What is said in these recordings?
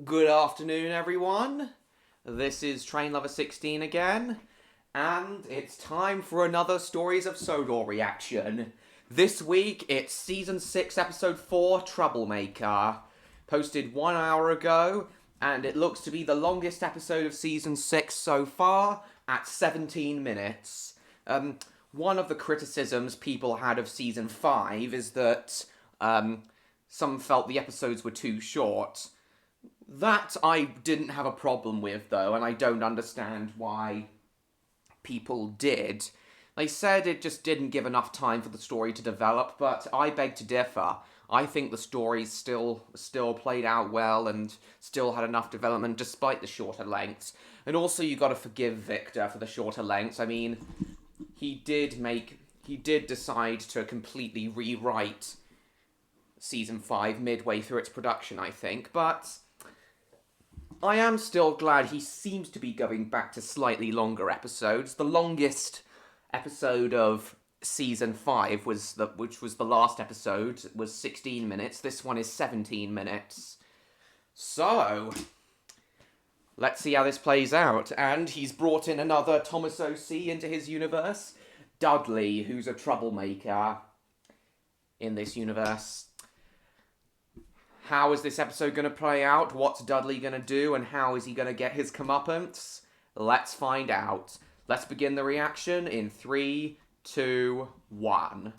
Good afternoon, everyone. This is Train Lover 16 again, and it's time for another Stories of Sodor reaction. This week, it's Season 6, Episode 4, Troublemaker. Posted 1 hour ago, and it looks to be the longest episode of Season 6 so far, at 17 minutes. One of the criticisms people had of Season 5 is that some felt the episodes were too short. That I didn't have a problem with, though, and I don't understand why people did. They said it just didn't give enough time for the story to develop, but I beg to differ. I think the story still played out well and still had enough development despite the shorter lengths. And also, you got to forgive Victor for the shorter lengths. I mean, he did decide to completely rewrite Season 5 midway through its production, I think, but I am still glad he seems to be going back to slightly longer episodes. The longest episode of Season 5 which was the last episode, was 16 minutes. This one is 17 minutes. So, let's see how this plays out. And he's brought in another Thomas O.C. into his universe. Dudley, who's a troublemaker in this universe. How is this episode going to play out? What's Dudley going to do? And how is he going to get his comeuppance? Let's find out. Let's begin the reaction in 3, 2, 1.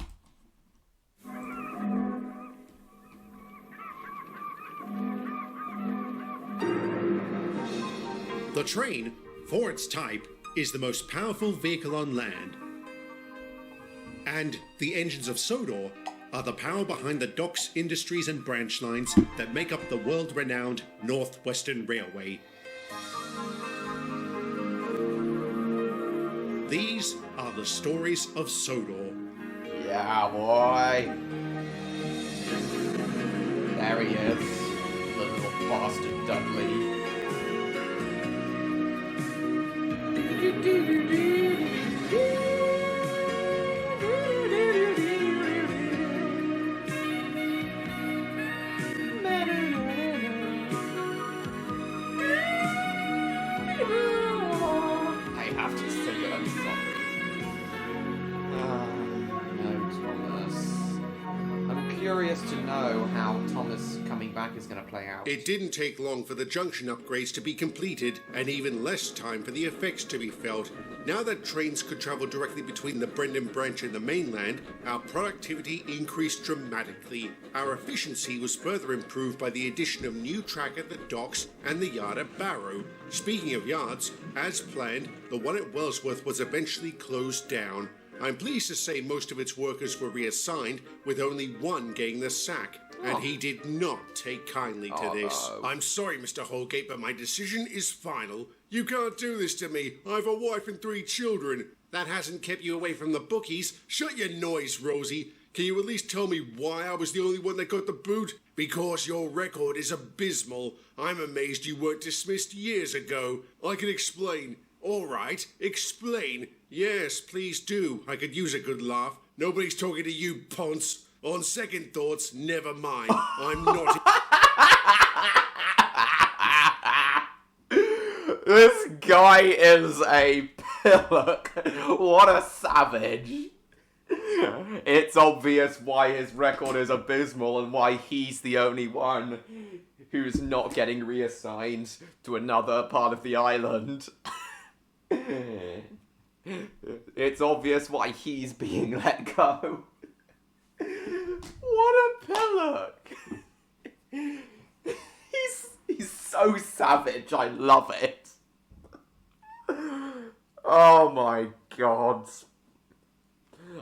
The train, for its type, is the most powerful vehicle on land. And the engines of Sodor are the power behind the docks, industries and branch lines that make up the world-renowned Northwestern Railway. These are the stories of Sodor. Yeah, boy. There he is. The little bastard Dudley. Curious to know how Thomas coming back is going to play out. It didn't take long for the junction upgrades to be completed, and even less time for the effects to be felt. Now that trains could travel directly between the Brendan branch and the mainland, our productivity increased dramatically. Our efficiency was further improved by the addition of new track at the docks and the yard at Barrow. Speaking of yards, as planned, the one at Wellsworth was eventually closed down. I'm pleased to say most of its workers were reassigned, with only one getting the sack, and he did not take kindly to this. No. I'm sorry, Mr. Holgate, but my decision is final. You can't do this to me. I have a wife and 3 children. That hasn't kept you away from the bookies. Shut your noise, Rosie. Can you at least tell me why I was the only one that got the boot? Because your record is abysmal. I'm amazed you weren't dismissed years ago. I can explain. All right, explain. Yes, please do. I could use a good laugh. Nobody's talking to you, Ponce. On second thoughts, never mind. I'm not... This guy is a pillock. What a savage. It's obvious why his record is abysmal and why he's the only one who's not getting reassigned to another part of the island. It's obvious why he's being let go. What a pillock. He's so savage. I love it. Oh my god.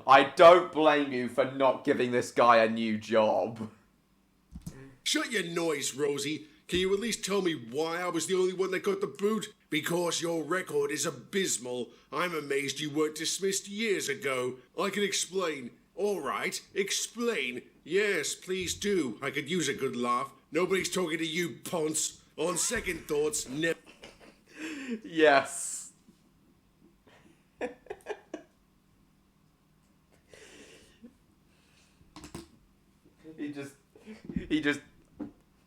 I don't blame you for not giving this guy a new job. Shut your noise, Rosie. Can you at least tell me why I was the only one that got the boot? Because your record is abysmal. I'm amazed you weren't dismissed years ago. I can explain. All right, explain. Yes, please do. I could use a good laugh. Nobody's talking to you, Ponce. On second thoughts, never... Yes. He just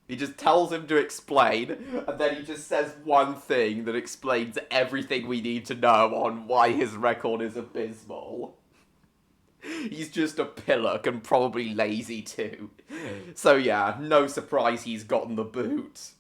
He just tells him to explain, and then he just says one thing that explains everything we need to know on why his record is abysmal. He's just a pillock and probably lazy too. So yeah, no surprise he's gotten the boot.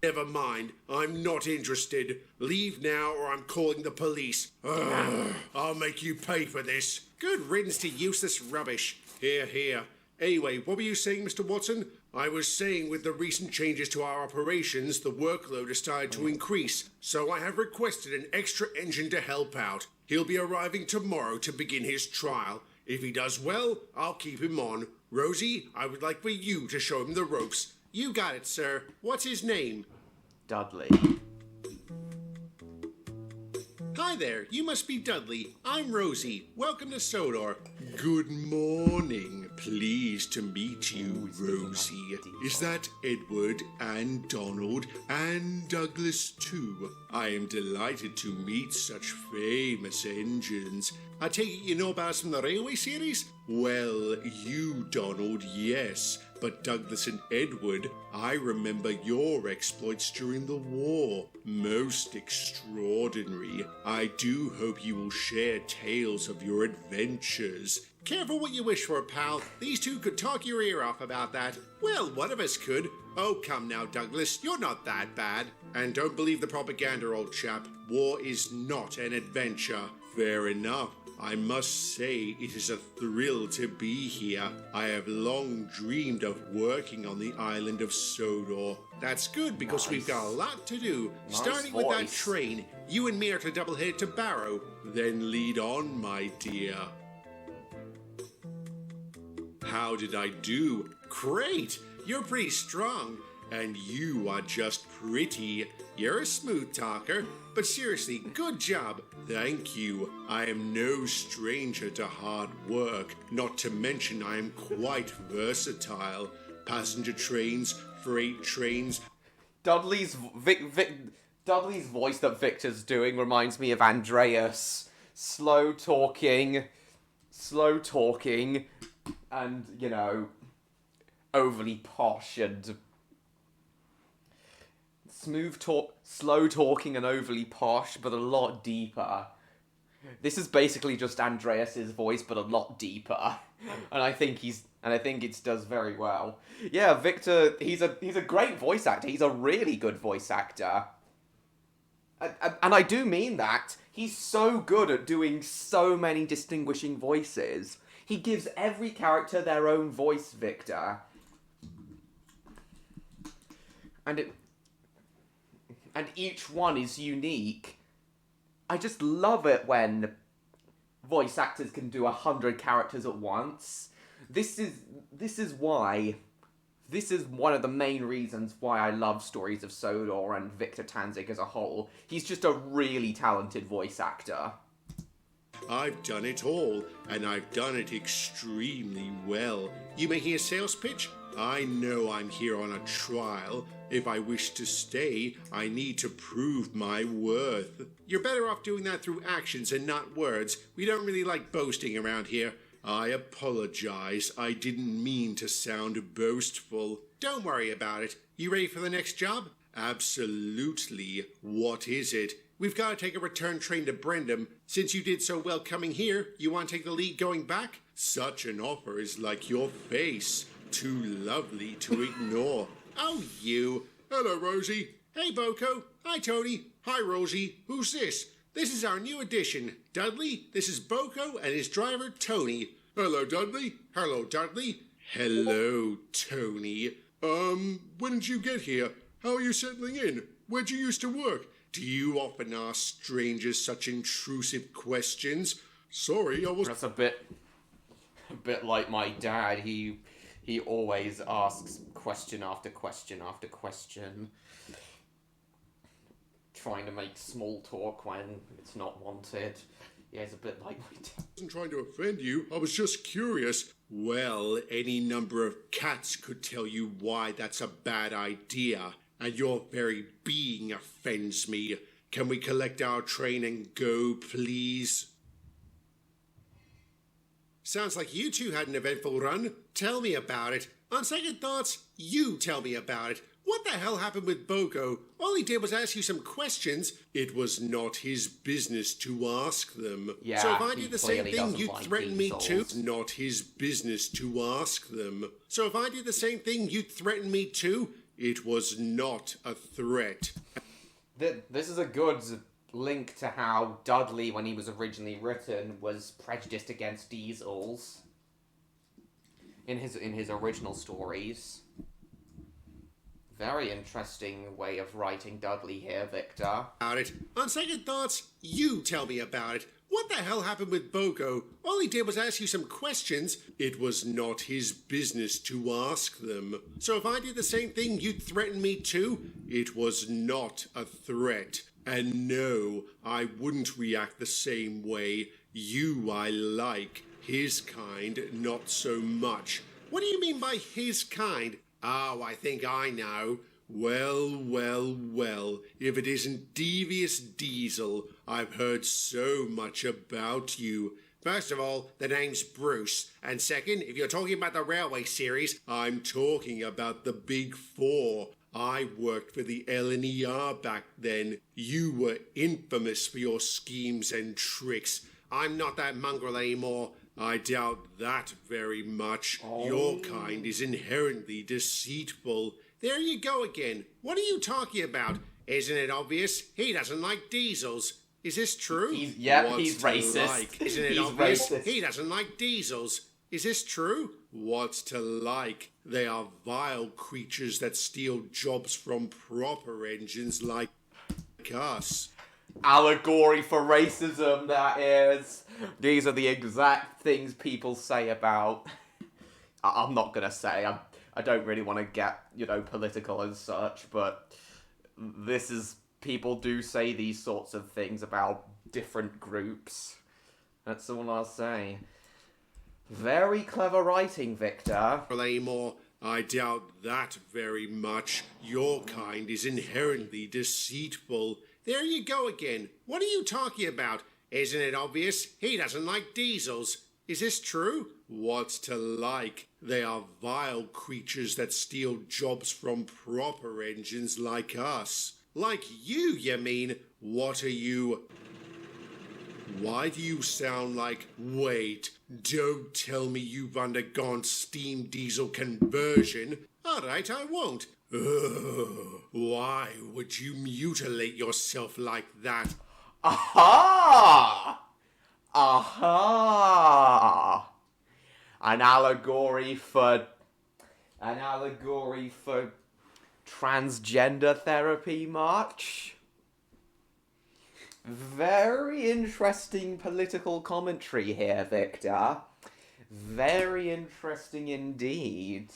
Never mind, I'm not interested. Leave now or I'm calling the police. Ugh, I'll make you pay for this. Good riddance to useless rubbish. Here, here. Anyway, what were you saying, Mr. Watson? I was saying with the recent changes to our operations, the workload has started to increase, so I have requested an extra engine to help out. He'll be arriving tomorrow to begin his trial. If he does well, I'll keep him on. Rosie, I would like for you to show him the ropes. You got it, sir. What's his name? Dudley. Hi there, you must be Dudley. I'm Rosie. Welcome to Sodor. Good morning. Pleased to meet you, Rosie. Is that Edward and Donald and Douglas too? I am delighted to meet such famous engines. I take it you know about us from the railway series? Well, you, Donald, yes. But Douglas and Edward, I remember your exploits during the war. Most extraordinary. I do hope you will share tales of your adventures. Careful what you wish for, pal. These two could talk your ear off about that. Well, one of us could. Oh, come now, Douglas. You're not that bad. And don't believe the propaganda, old chap. War is not an adventure. Fair enough. I must say it is a thrill to be here. I have long dreamed of working on the island of Sodor. That's good because we've got a lot to do. Starting with that train, you and me are to double-head to Barrow. Then lead on, my dear. How did I do? Great! You're pretty strong. And you are just pretty. You're a smooth talker. But seriously, good job. Thank you. I am no stranger to hard work. Not to mention I am quite versatile. Passenger trains, freight trains. Dudley's voice that Victor's doing reminds me of Andreas. Slow talking, and, you know, overly posh and slow talking and overly posh, but a lot deeper. This is basically just Andreas's voice, but a lot deeper, and I think it does very well. Yeah, Victor, he's a great voice actor. He's a really good voice actor, and I do mean that. He's so good at doing so many distinguishing voices. He gives every character their own voice, Victor, and each one is unique. I just love it when voice actors can do 100 characters at once. This is one of the main reasons why I love Stories of Sodor and Victor Tanzig as a whole. He's just a really talented voice actor. I've done it all, and I've done it extremely well. You making a sales pitch? I know I'm here on a trial. If I wish to stay, I need to prove my worth. You're better off doing that through actions and not words. We don't really like boasting around here. I apologize. I didn't mean to sound boastful. Don't worry about it. You ready for the next job? Absolutely. What is it? We've got to take a return train to Brendam. Since you did so well coming here, you want to take the lead going back? Such an offer is like your face. Too lovely to ignore. Oh, you. Hello, Rosie. Hey, Boko. Hi, Tony. Hi, Rosie. Who's this? This is our new addition. Dudley, this is Boko and his driver, Tony. Hello, Dudley. Hello, Dudley. Hello, Tony. When did you get here? How are you settling in? Where'd you used to work? Do you often ask strangers such intrusive questions? Sorry, I was... That's a bit like my dad. He always asks question after question after question, trying to make small talk when it's not wanted. Yeah, it's a bit like my dad. I wasn't trying to offend you. I was just curious. Well, any number of cats could tell you why that's a bad idea. And your very being offends me. Can we collect our train and go, please? Sounds like you two had an eventful run. Tell me about it. On second thoughts, you tell me about it. What the hell happened with Boko? All he did was ask you some questions. It was not his business to ask them. Yeah, so if I he did the same clearly thing, doesn't you'd like threaten me too. diesels. Not his business to ask them. So if I did the same thing, you'd threaten me too. It was not a threat. This is a good link to how Dudley, when he was originally written, was prejudiced against diesels in his original stories. Very interesting way of writing Dudley here, Victor. About it. On second thoughts, you tell me about it. What the hell happened with Boko? All he did was ask you some questions. It was not his business to ask them. So if I did the same thing, you'd threaten me too? It was not a threat. And no, I wouldn't react the same way. You I like. His kind, not so much. What do you mean by his kind? Oh, I think I know. Well, well, well, if it isn't Devious Diesel, I've heard so much about you. First of all, the name's Bruce. And second, if you're talking about the Railway series, I'm talking about the Big Four. I worked for the LNER back then. You were infamous for your schemes and tricks. I'm not that mongrel anymore. I doubt that very much. Your kind is inherently deceitful. There you go again. What are you talking about? Isn't it obvious? He doesn't like diesels. Is this true? He's What's to racist. like? Isn't it He's obvious? racist. He doesn't like diesels. Is this true? What's to like? They are vile creatures that steal jobs from proper engines like us. Allegory for racism, that is. These are the exact things people say about... I'm not gonna say, I don't really want to get, political and such, but this is... People do say these sorts of things about different groups. That's all I'll say. Very clever writing, Victor. Anymore. I doubt that very much. Your kind is inherently deceitful. There you go again. What are you talking about? Isn't it obvious? He doesn't like diesels. Is this true? What's to like? They are vile creatures that steal jobs from proper engines like us. Like you mean? What are you... Why do you sound like... Wait, don't tell me you've undergone steam diesel conversion. All right, I won't. Ugh, why would you mutilate yourself like that? Aha! Aha! An allegory for transgender therapy, much? Very interesting political commentary here, Victor. Very interesting indeed.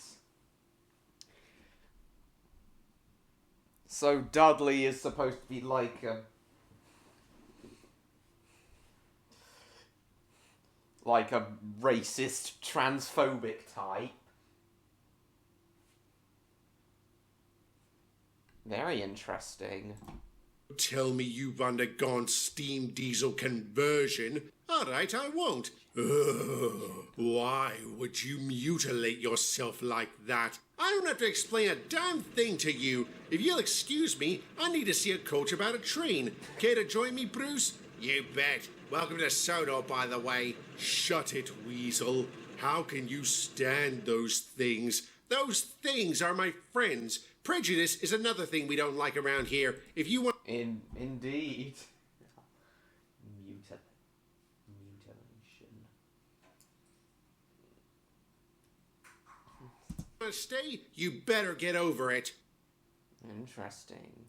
So Dudley is supposed to be like a racist, transphobic type. Very interesting. Tell me you've undergone steam diesel conversion. All right, I won't. Ugh, why would you mutilate yourself like that? I don't have to explain a damn thing to you. If you'll excuse me, I need to see a coach about a train. Care to join me, Bruce? You bet. Welcome to Sodor, by the way. Shut it, Weasel. How can you stand those things? Those things are my friends. Prejudice is another thing we don't like around here. If you want... Indeed. Mutilation. Want to stay? You better get over it. Interesting.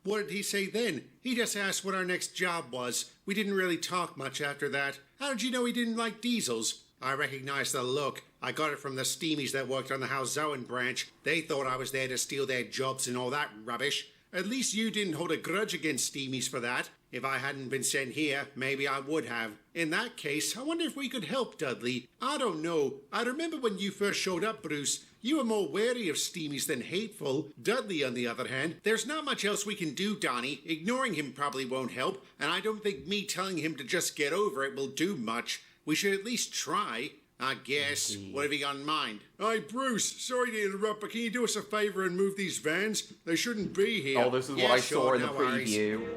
What did he say then? He just asked what our next job was. We didn't really talk much after that. How did you know he didn't like diesels? I recognized the look. I got it from the steamies that worked on the Hauzowen branch. They thought I was there to steal their jobs and all that rubbish. At least you didn't hold a grudge against steamies for that. If I hadn't been sent here, maybe I would have. In that case, I wonder if we could help Dudley. I don't know. I remember when you first showed up, Bruce. You were more wary of steamies than hateful. Dudley, on the other hand, there's not much else we can do, Donnie. Ignoring him probably won't help, and I don't think me telling him to just get over it will do much. We should at least try. I guess. Indeed. What have you got in mind? Hi, Bruce. Sorry to interrupt, but can you do us a favor and move these vans? They shouldn't be here. Oh, this is what I saw in the preview.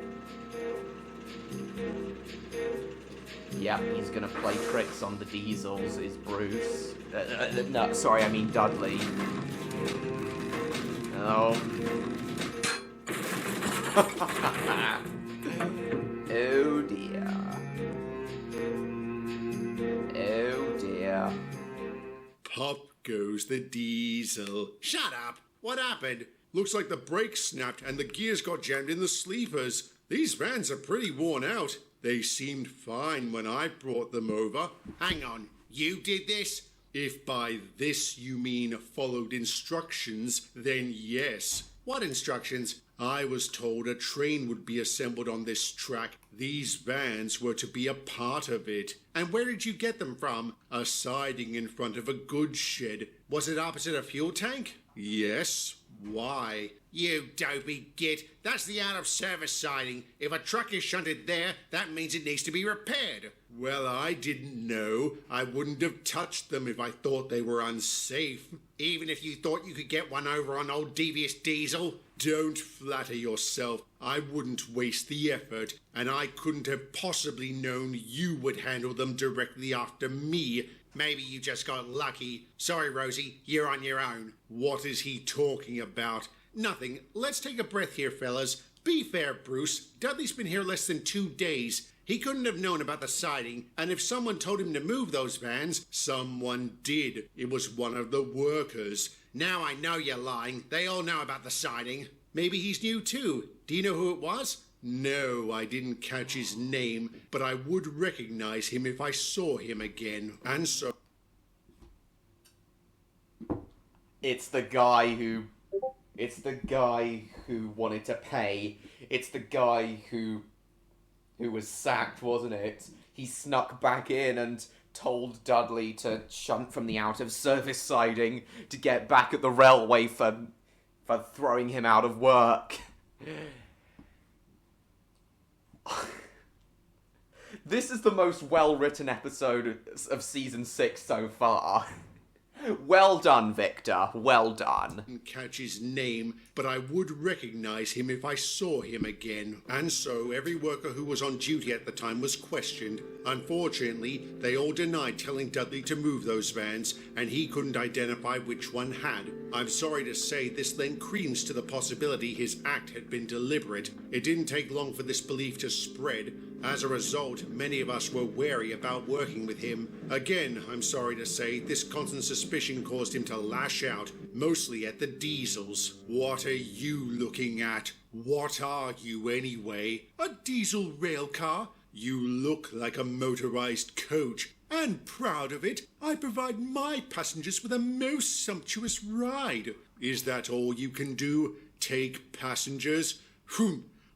Yep, he's gonna play tricks on the diesels, is Bruce. No, sorry, I mean Dudley. Oh. Oh dear. Oh dear. Pop goes the diesel. Shut up! What happened? Looks like the brakes snapped and the gears got jammed in the sleepers. These vans are pretty worn out. They seemed fine when I brought them over. Hang on, you did this? If by this you mean followed instructions, then yes. What instructions? I was told a train would be assembled on this track. These vans were to be a part of it. And where did you get them from? A siding in front of a goods shed. Was it opposite a fuel tank? Yes. Why? You dopey git. That's the out-of-service siding. If a truck is shunted there, that means it needs to be repaired. Well, I didn't know. I wouldn't have touched them if I thought they were unsafe. Even if you thought you could get one over on old devious diesel? Don't flatter yourself. I wouldn't waste the effort, and I couldn't have possibly known you would handle them directly after me. Maybe you just got lucky. Sorry, Rosie, you're on your own. What is he talking about? Nothing. Let's take a breath here, fellas. Be fair, Bruce. Dudley's been here less than 2 days. He couldn't have known about the siding, and if someone told him to move those vans, someone did. It was one of the workers. Now I know you're lying. They all know about the siding. Maybe he's new too. Do you know who it was? No, I didn't catch his name, but I would recognize him if I saw him again. And so... It's the guy who wanted to pay. It's the guy who was sacked, wasn't it? He snuck back in and told Dudley to shunt from the out-of-service siding to get back at the railway for throwing him out of work. This is the most well-written episode of Season 6 so far. Well done, Victor. Well done. Catch his name, but I would recognize him if I saw him again. And so every worker who was on duty at the time was questioned. Unfortunately, they all denied telling Dudley to move those vans, and he couldn't identify which one had. I'm sorry to say this lent credence to the possibility his act had been deliberate. It didn't take long for this belief to spread. As a result, many of us were wary about working with him. Again, I'm sorry to say, this constant suspicion caused him to lash out, mostly at the diesels. What are you looking at? What are you anyway? A diesel rail car? You look like a motorized coach. And proud of it, I provide my passengers with a most sumptuous ride. Is that all you can do? Take passengers?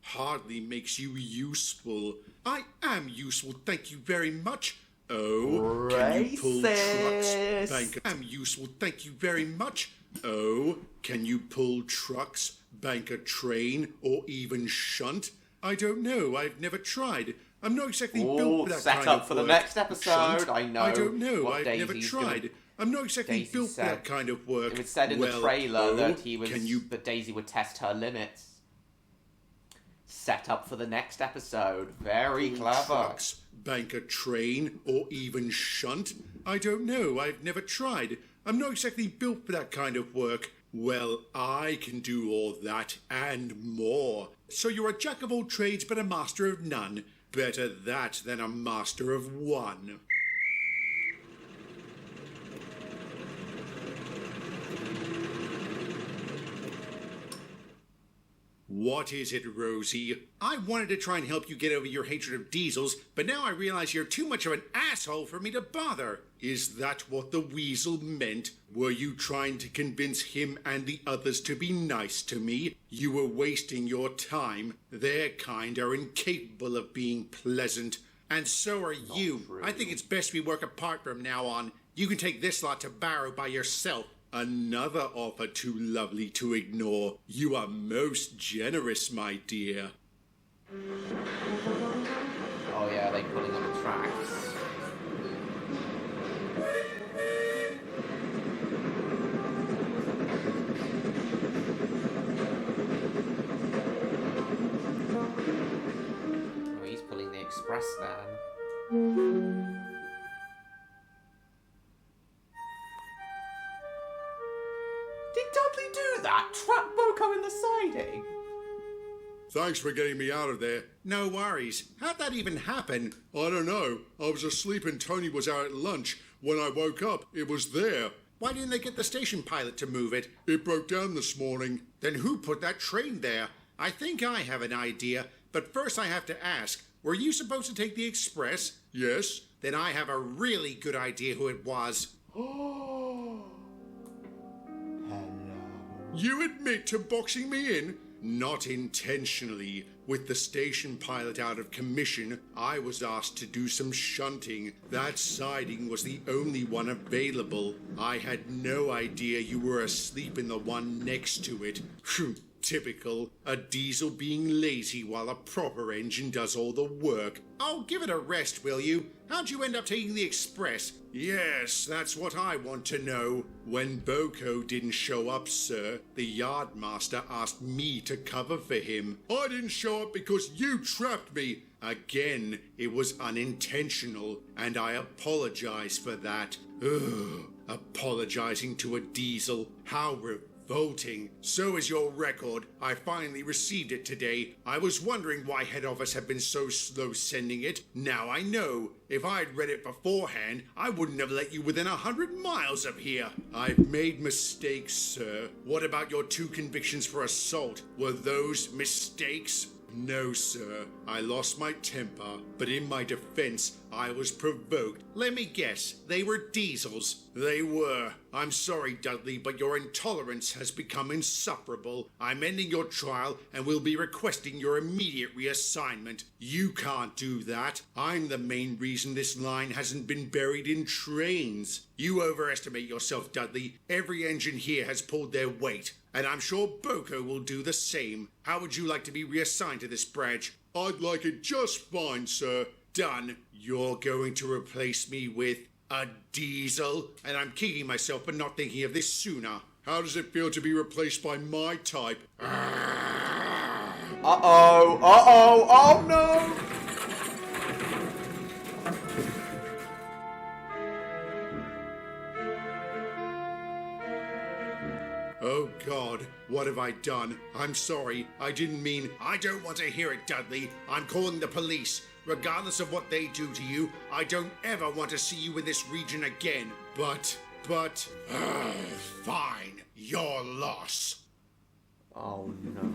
Hardly makes you useful. I am useful, thank you very much. Oh, can you pull trucks? Bank a... am useful, thank you very much. Oh, can you pull trucks, bank a train, or even shunt? I don't know, I've never tried. I'm not exactly built for that kind of work. Set up for the next episode, Shunt? I know. I don't know, I've never tried. I'm not exactly built for that kind of work. It was said in the trailer that Daisy would test her limits. Set up for the next episode. Very clever. Trucks, bank a train, or even shunt? I don't know, I've never tried. I'm not exactly built for that kind of work. Well, I can do all that and more. So you're a jack of all trades but a master of none. Better that than a master of one. What is it, Rosie? I wanted to try and help you get over your hatred of diesels, but now I realize you're too much of an asshole for me to bother. Is that what the weasel meant? Were you trying to convince him and the others to be nice to me? You were wasting your time. Their kind are incapable of being pleasant. And so are you. I think it's best we work apart from now on. You can take this lot to Barrow by yourself. Another offer too lovely to ignore. You are most generous, my dear. Oh yeah, they pulling on the tracks. express then. Did Dudley do that? Trap Boko in the siding? Thanks for getting me out of there. No worries. How'd that even happen? I don't know. I was asleep and Tony was out at lunch. When I woke up, it was there. Why didn't they get the station pilot to move it? It broke down this morning. Then who put that train there? I think I have an idea, but first I have to ask, were you supposed to take the express? Yes. Then I have a really good idea who it was. Hello. You admit to boxing me in? Not intentionally. With the station pilot out of commission, I was asked to do some shunting. That siding was the only one available. I had no idea you were asleep in the one next to it. Typical. A diesel being lazy while a proper engine does all the work. Oh, give it a rest, will you? How'd you end up taking the express? Yes, that's what I want to know. When Boko didn't show up, sir, the yardmaster asked me to cover for him. I didn't show up because you trapped me. Again, it was unintentional, and I apologize for that. Ugh, apologizing to a diesel. How revolting. So is your record. I finally received it today. I was wondering why head office had been so slow sending it. Now I know. If I'd read it beforehand, I wouldn't have let you within 100 miles of here. I've made mistakes, sir. What about your 2 convictions for assault? Were those mistakes? No, sir. I lost my temper, but in my defense, I was provoked. Let me guess, they were diesels. They were. I'm sorry, Dudley, but your intolerance has become insufferable. I'm ending your trial and will be requesting your immediate reassignment. You can't do that. I'm the main reason this line hasn't been buried in trains. You overestimate yourself, Dudley. Every engine here has pulled their weight, and I'm sure Boko will do the same. How would you like to be reassigned to this branch? I'd like it just fine, sir. Done. You're going to replace me with a diesel? And I'm kicking myself for not thinking of this sooner. How does it feel to be replaced by my type? Uh-oh, oh no! Oh God, what have I done? I'm sorry, I didn't mean... I don't want to hear it, Dudley. I'm calling the police. Regardless of what they do to you, I don't ever want to see you in this region again. But... fine. Your loss. Oh no.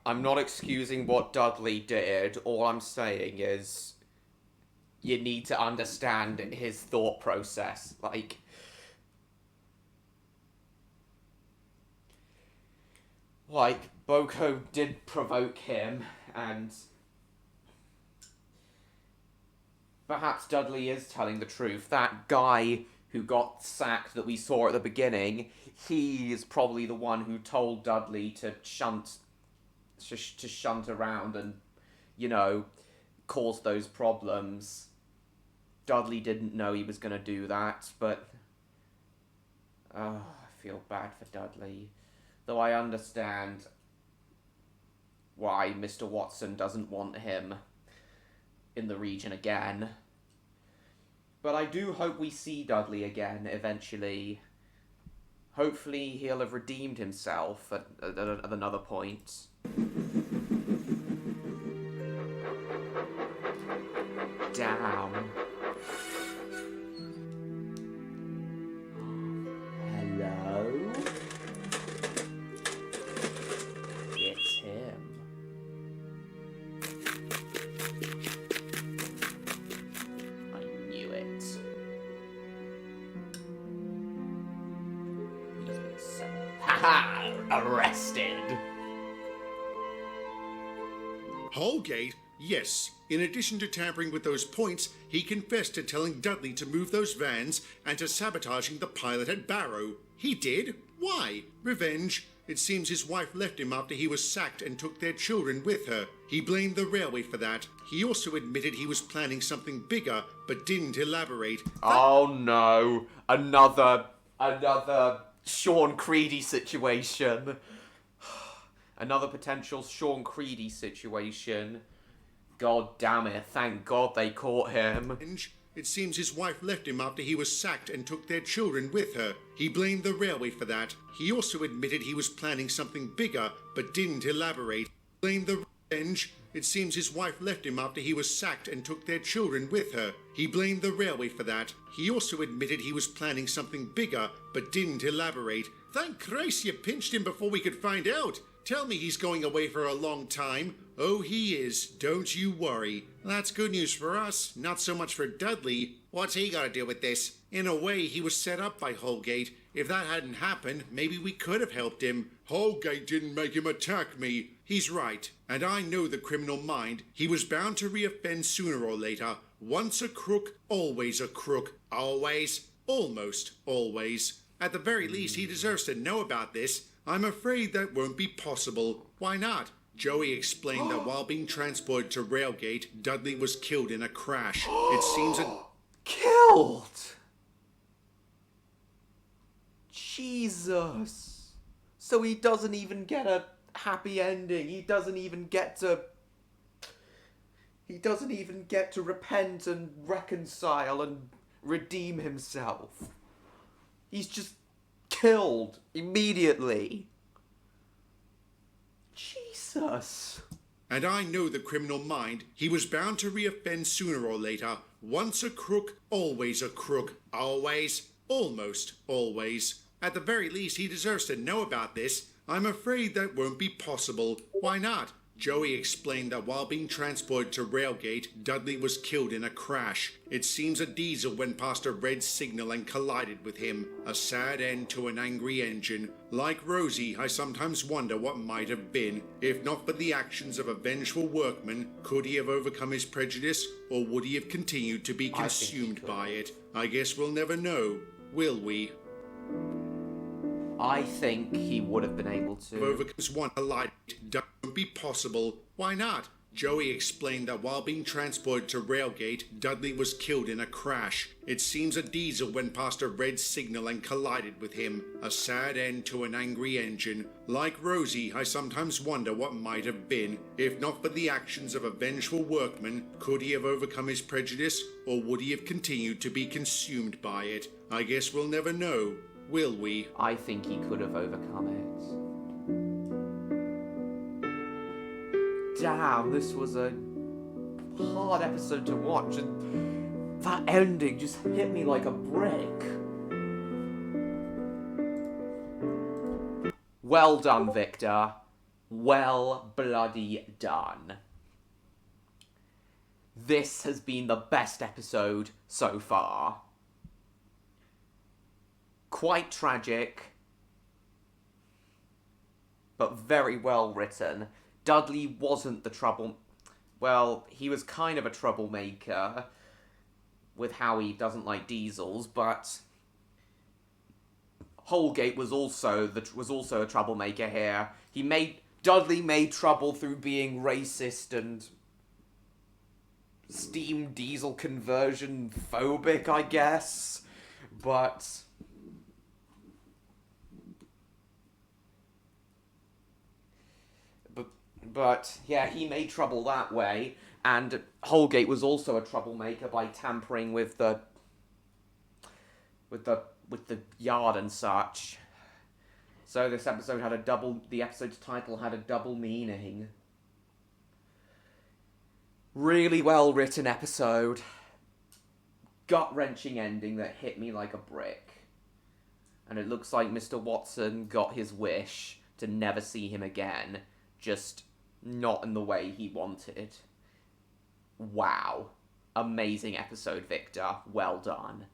I'm not excusing what Dudley did. All I'm saying is you need to understand his thought process. Like, Boko did provoke him, and perhaps Dudley is telling the truth. That guy who got sacked that we saw at the beginning, he is probably the one who told Dudley to shunt around and, cause those problems. Dudley didn't know he was going to do that, but I feel bad for Dudley. Though I understand why Mr. Watson doesn't want him in the region again. But I do hope we see Dudley again eventually. Hopefully he'll have redeemed himself at another point. Damn. Hello? It's him. I knew it. He's been so... Haha! Arrested! Holgate? Yes. In addition to tampering with those points, he confessed to telling Dudley to move those vans and to sabotaging the pilot at Barrow. He did? Why? Revenge? It seems his wife left him after he was sacked and took their children with her. He blamed the railway for that. He also admitted he was planning something bigger, but didn't elaborate. Oh no, another Sean Creedy situation. Another potential Sean Creedy situation. God damn it, thank God they caught him. It seems his wife left him after he was sacked and took their children with her. He blamed the railway for that. He also admitted he was planning something bigger, but didn't elaborate. Blamed the revenge. It seems his wife left him after he was sacked and took their children with her. He blamed the railway for that. He also admitted he was planning something bigger, but didn't elaborate. Thank Christ you pinched him before we could find out. Tell me he's going away for a long time. Oh, he is. Don't you worry. That's good news for us. Not so much for Dudley. What's he got to do with this? In a way, he was set up by Holgate. If that hadn't happened, maybe we could have helped him. Holgate didn't make him attack me. He's right. And I know the criminal mind. He was bound to reoffend sooner or later. Once a crook, always a crook. Always? Almost always. At the very least, he deserves to know about this. I'm afraid that won't be possible. Why not? Joey explained that while being transported to Railgate, Dudley was killed in a crash. It seems a... Killed? Jesus. So he doesn't even get a happy ending. He doesn't even get to repent and reconcile and redeem himself. He's just killed immediately. Jesus. And I know the criminal mind. He was bound to reoffend sooner or later. Once a crook, always a crook. Always? Almost always. At the very least, he deserves to know about this. I'm afraid that won't be possible. Why not? Joey explained that while being transported to Railgate, Dudley was killed in a crash. It seems a diesel went past a red signal and collided with him. A sad end to an angry engine. Like Rosie, I sometimes wonder what might have been. If not for the actions of a vengeful workman, could he have overcome his prejudice, or would he have continued to be consumed by it? I guess we'll never know, will we? I think he would have been able to. Overcomes one light don't be possible. Why not? Joey explained that while being transported to Railgate, Dudley was killed in a crash. It seems a diesel went past a red signal and collided with him. A sad end to an angry engine. Like Rosie, I sometimes wonder what might have been. If not for the actions of a vengeful workman, could he have overcome his prejudice, or would he have continued to be consumed by it? I guess we'll never know. Will we? I think he could have overcome it. Damn, this was a hard episode to watch, and that ending just hit me like a brick. Well done, Victor. Well bloody done. This has been the best episode so far. Quite tragic, but very well written. Dudley wasn't the well, he was kind of a troublemaker with how he doesn't like diesels, but Holgate was also a troublemaker here. Dudley made trouble through being racist and steam diesel conversion phobic, I guess, but yeah, he made trouble that way, and Holgate was also a troublemaker by tampering with the yard and such. So this episode had the episode's title had a double meaning. Really well written episode. Gut-wrenching ending that hit me like a brick. And it looks like Mr. Watson got his wish to never see him again, just not in the way he wanted. Wow. Amazing episode, Victor. Well done.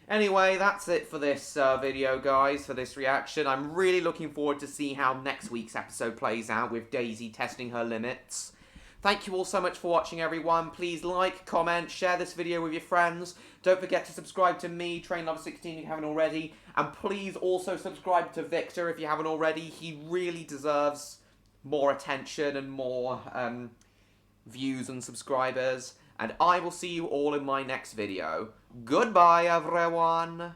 Anyway, that's it for this video, guys, for this reaction. I'm really looking forward to see how next week's episode plays out with Daisy testing her limits. Thank you all so much for watching, everyone. Please like, comment, share this video with your friends. Don't forget to subscribe to me, TrainLover16, if you haven't already. And please also subscribe to Victor if you haven't already. He really deserves more attention and more views and subscribers. And I will see you all in my next video. Goodbye, everyone.